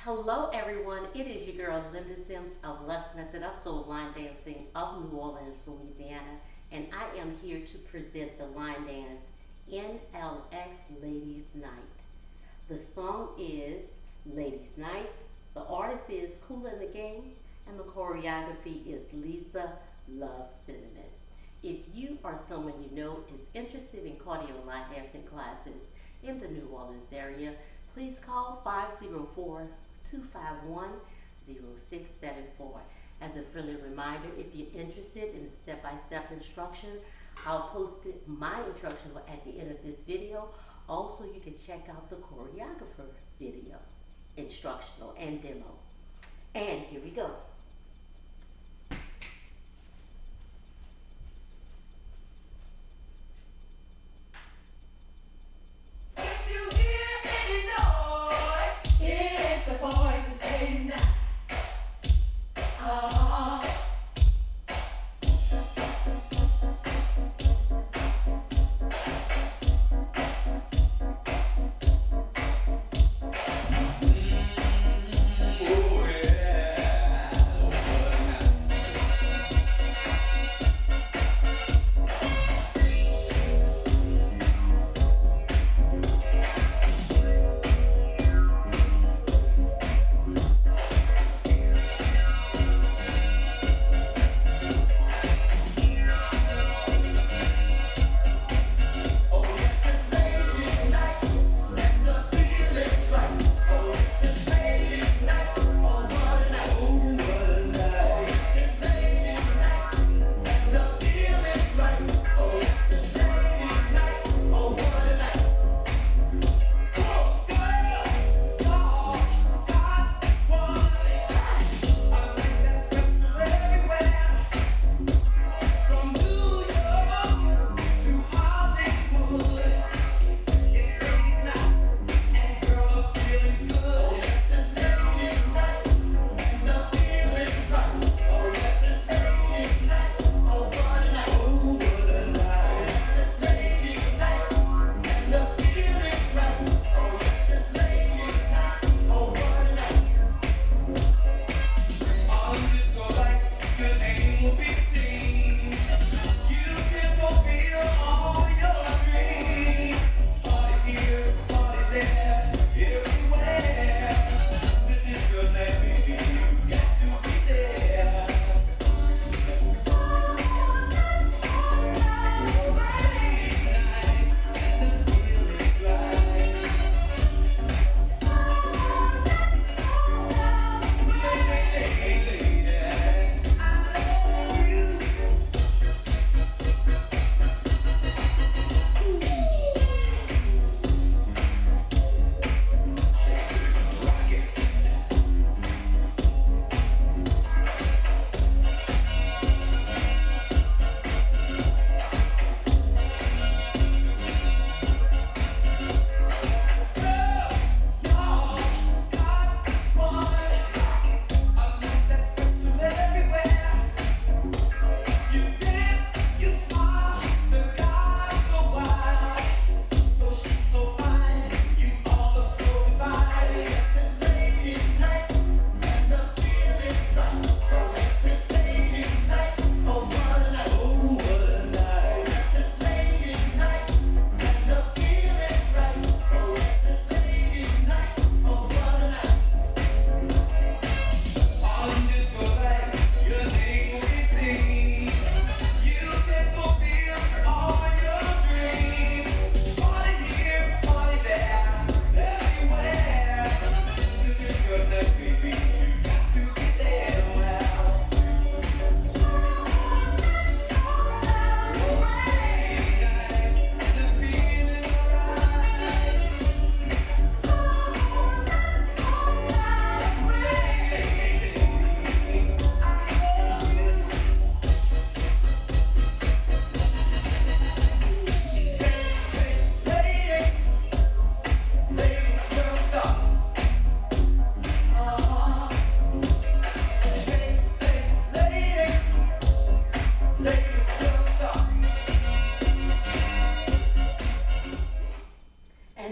Hello everyone, it is your girl Linda Sims of Let's Mess It Up Soul Line Dancing of New Orleans, Louisiana, and I am here to present the line dance NLX Ladies Night. The song is Ladies Night, the artist is KOOL in the Game, and the choreography is Lisa Loves Cinnamon. If you or someone you know is interested in cardio line dancing classes in the New Orleans area, please call 504-251-0674. As a friendly reminder, if you're interested in step-by-step instruction, I'll post my instructions at the end of this video. Also, you can check out the choreographer video, instructional and demo. And here we go.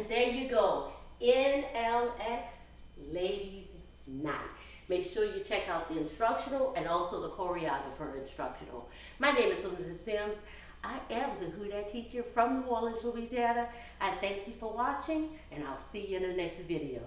There you go, NLX Ladies Nite. Make sure you check out the instructional and also the choreographer instructional. My name is Linda Sims. I am the Who Dat teacher from New Orleans, Louisiana. I thank you for watching, and I'll see you in the next video.